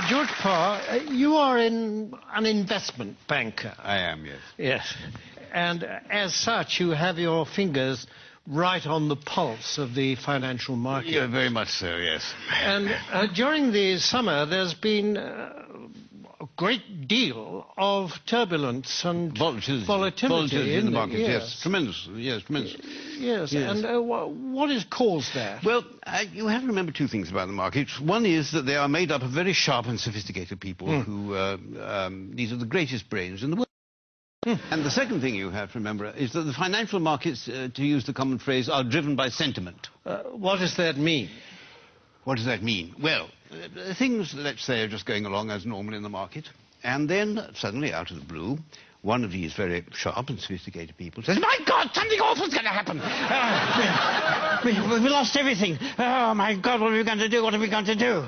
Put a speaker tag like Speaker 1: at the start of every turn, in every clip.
Speaker 1: George Parr, you are an investment banker.
Speaker 2: I am, yes.
Speaker 1: Yes. And as such, you have your fingers right on the pulse of the financial market.
Speaker 2: Yeah, very much so, yes.
Speaker 1: And during the summer, there's been a great deal of turbulence and volatility
Speaker 2: in the market, yes. Tremendous, yes, tremendous.
Speaker 1: Yes, and what has caused that?
Speaker 2: Well, you have to remember two things about the markets. One is that they are made up of very sharp and sophisticated people who, these are the greatest brains in the world. And the second thing you have to remember is that the financial markets, to use the common phrase, are driven by sentiment.
Speaker 1: What does that mean?
Speaker 2: What does that mean? Well, things, let's say, are just going along as normal in the market, and then suddenly, out of the blue, one of these very sharp and sophisticated people says, "My God, something awful's going to happen! We lost everything! Oh, my God, what are we going to do? What are we going to do?"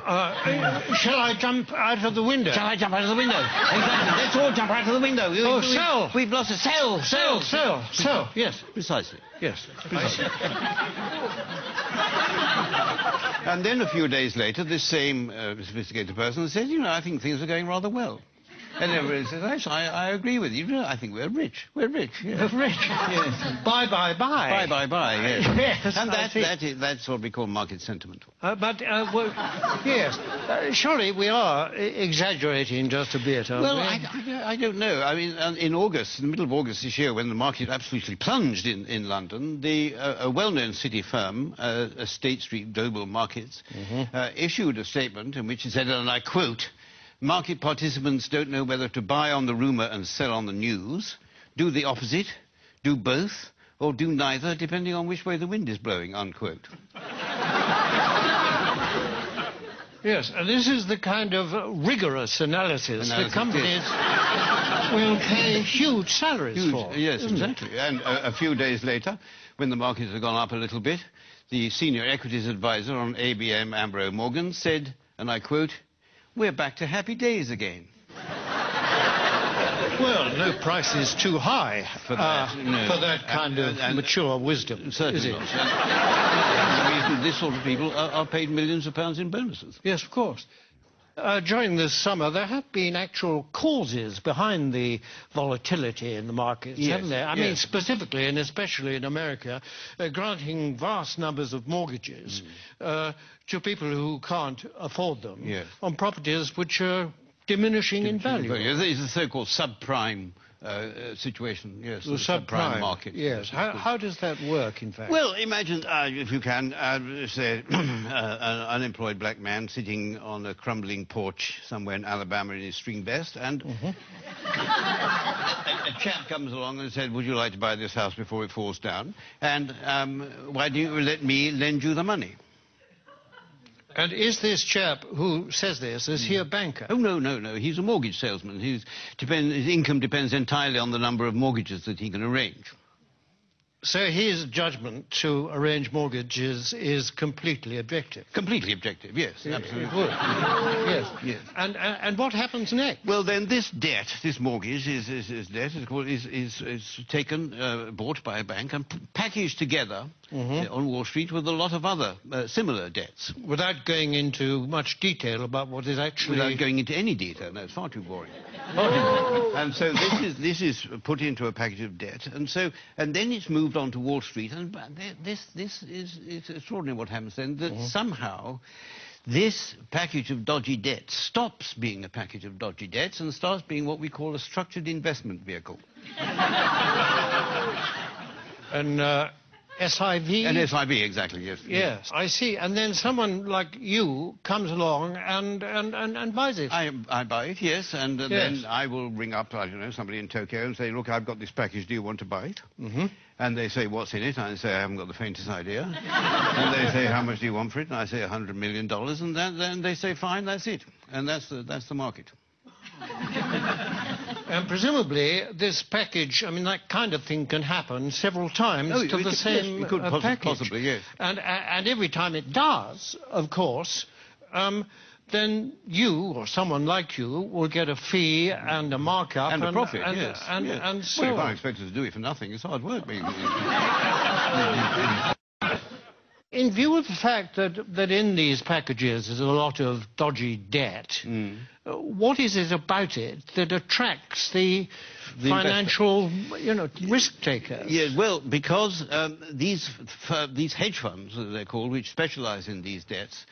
Speaker 1: Shall I jump out of the window?
Speaker 2: Shall I jump out of the window? Exactly. Let's all jump out of the window.
Speaker 1: Sell!
Speaker 2: We've lost a sell!
Speaker 1: Sell! Yes.
Speaker 2: Precisely.
Speaker 1: Yes.
Speaker 2: Precisely. And then a few days later, this same sophisticated person says, "You know, I think things are going rather well." And everybody says, "Yes, I agree with you. I think we're rich. We're rich." Yes.
Speaker 1: Rich.
Speaker 2: Yes.
Speaker 1: Buy.
Speaker 2: Buy, yes.
Speaker 1: Yes,
Speaker 2: and that's what we call market sentiment.
Speaker 1: Yes. Surely we are exaggerating just a bit, aren't we?
Speaker 2: I don't know. I mean, in August, in the middle of August this year, when the market absolutely plunged in London, a well-known city firm, State Street Global Markets, issued a statement in which it said, and I quote, "Market participants don't know whether to buy on the rumour and sell on the news, do the opposite, do both, or do neither, depending on which way the wind is blowing," unquote.
Speaker 1: Yes, and this is the kind of rigorous analysis that companies will pay huge salaries for.
Speaker 2: Yes, exactly. And a few days later, when the markets had gone up a little bit, the senior equities advisor on ABM AMRO Morgan said, and I quote, "We're back to happy days again."
Speaker 1: Well, no price is too high for that kind of mature wisdom,
Speaker 2: certainly
Speaker 1: is it?
Speaker 2: The reason this sort of people are paid millions of pounds in bonuses.
Speaker 1: Yes, of course. During this summer, there have been actual causes behind the volatility in the markets, haven't there? I mean, specifically and especially in America, granting vast numbers of mortgages to people who can't afford them on properties which are diminishing in value.
Speaker 2: It's the so-called subprime situation, yes. The subprime market.
Speaker 1: Yes. How does that work, in fact?
Speaker 2: Well, imagine, if you can, say, an unemployed black man sitting on a crumbling porch somewhere in Alabama in his string vest, and a chap comes along and said, "Would you like to buy this house before it falls down? And why don't you let me lend you the money?"
Speaker 1: And is this chap who says this, is he a banker?
Speaker 2: Oh, no. He's a mortgage salesman. His income depends entirely on the number of mortgages that he can arrange.
Speaker 1: So his judgment to arrange mortgages is completely objective?
Speaker 2: Completely objective, yes, absolutely.
Speaker 1: Yes. And what happens next?
Speaker 2: Well, then this debt, this mortgage, is taken, bought by a bank and packaged together on Wall Street with a lot of other similar debts.
Speaker 1: Without going into much detail about what is actually...
Speaker 2: Without going into any detail, no, it's far too boring. And so this is put into a package of debt, and then it's moved on to Wall Street, and it's extraordinary what happens then, that somehow this package of dodgy debts stops being a package of dodgy debts and starts being what we call a structured investment vehicle.
Speaker 1: An SIV?
Speaker 2: An SIV, exactly, yes.
Speaker 1: Yes, I see. And then someone like you comes along and buys it.
Speaker 2: I buy it, yes, and then I will ring up, I don't know, somebody in Tokyo and say, "Look, I've got this package, do you want to buy it?" And they say, "What's in it?" And I say, "I haven't got the faintest idea." And they say, "How much do you want for it?" And I say, $100 million, and then they say, "Fine, that's it." And that's the market.
Speaker 1: And presumably this package, I mean, that kind of thing can happen several times to the same package.
Speaker 2: Possibly, yes.
Speaker 1: And every time it does, of course, then you, or someone like you, will get a fee and a markup.
Speaker 2: And a profit, yes.
Speaker 1: And so
Speaker 2: well, you can't expect us to do it for nothing. It's hard work.
Speaker 1: in view of the fact that in these packages there's a lot of dodgy debt, what is it about it that attracts the financial, risk takers?
Speaker 2: Yeah, well, because these hedge funds, as they're called, which specialize in these debts,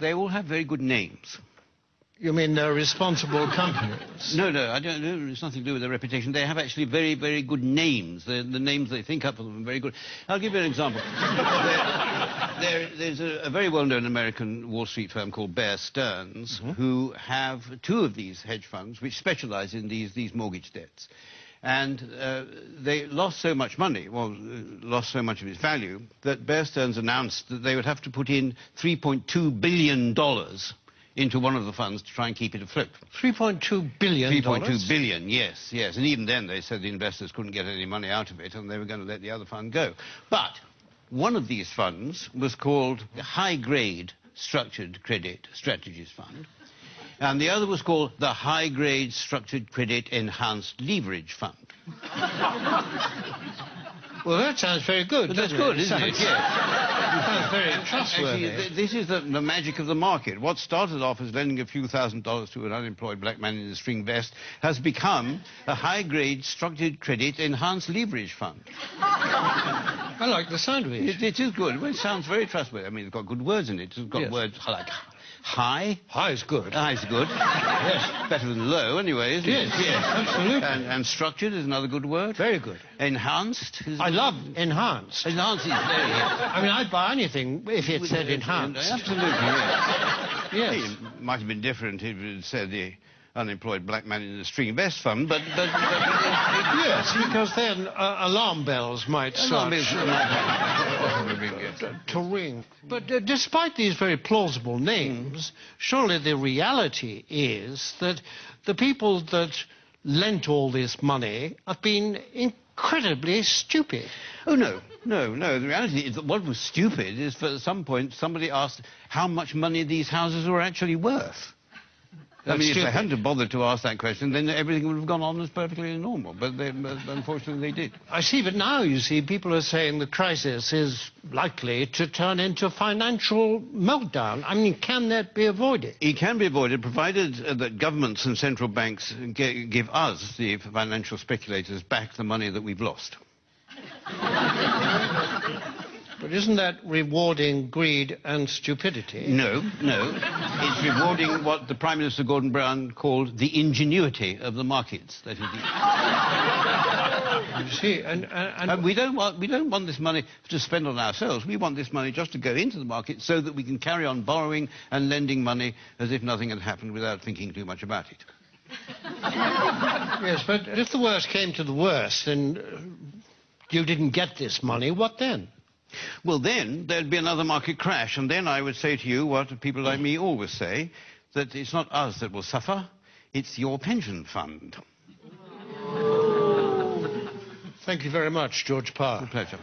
Speaker 2: they all have very good names.
Speaker 1: You mean they're responsible companies?
Speaker 2: No, I don't know. It's nothing to do with their reputation. They have actually very, very good names. The names they think up for them are very good. I'll give you an example. There's a very well-known American Wall Street firm called Bear Stearns, who have two of these hedge funds which specialize in these mortgage debts. And they lost so much money, lost so much of its value, that Bear Stearns announced that they would have to put in $3.2 billion into one of the funds to try and keep it afloat.
Speaker 1: $3.2 billion?
Speaker 2: $3.2 billion, yes. And even then they said the investors couldn't get any money out of it and they were going to let the other fund go. But one of these funds was called the High Grade Structured Credit Strategies Fund, and the other was called the High Grade Structured Credit Enhanced Leverage Fund.
Speaker 1: Well, that sounds very good.
Speaker 2: That's good, isn't it?
Speaker 1: Sounds very trustworthy.
Speaker 2: Actually, this is the magic of the market. What started off as lending a few $1,000s to an unemployed black man in a string vest has become a high-grade structured credit enhanced leverage fund.
Speaker 1: I like the sound of it.
Speaker 2: It is good. Well, it sounds very trustworthy. I mean, it's got good words in it. It's got words like high.
Speaker 1: High is good.
Speaker 2: High is good. Yes. Better than low, anyway, isn't it?
Speaker 1: Yes, absolutely.
Speaker 2: And structured is another good word.
Speaker 1: Very good.
Speaker 2: Enhanced is...
Speaker 1: I love enhanced.
Speaker 2: Enhanced is very...
Speaker 1: I mean, I'd buy anything if it said enhanced.
Speaker 2: Absolutely, yes.
Speaker 1: Yes.
Speaker 2: It might have been different if it said the unemployed black man in the string vest fund, but yes,
Speaker 1: because then alarm bells might start to ring. But despite these very plausible names, surely the reality is that the people that lent all this money have been incredibly stupid.
Speaker 2: Oh, no. The reality is that what was stupid is, for some point, somebody asked how much money these houses were actually worth. I mean, if they hadn't bothered to ask that question, then everything would have gone on as perfectly normal. But unfortunately, they did.
Speaker 1: I see, but now, you see, people are saying the crisis is likely to turn into financial meltdown. I mean, can that be avoided?
Speaker 2: It can be avoided, provided that governments and central banks give us, the financial speculators, back the money that we've lost.
Speaker 1: But isn't that rewarding greed and stupidity?
Speaker 2: No. It's rewarding what the Prime Minister Gordon Brown called the ingenuity of the markets. That is.
Speaker 1: You see, and
Speaker 2: we don't want this money to spend on ourselves. We want this money just to go into the market so that we can carry on borrowing and lending money as if nothing had happened without thinking too much about it.
Speaker 1: Yes, but if the worst came to the worst and you didn't get this money, what then?
Speaker 2: Well, then there'd be another market crash, and then I would say to you what people like me always say, that it's not us that will suffer, it's your pension fund.
Speaker 1: Thank you very much, George Parr.
Speaker 2: A pleasure.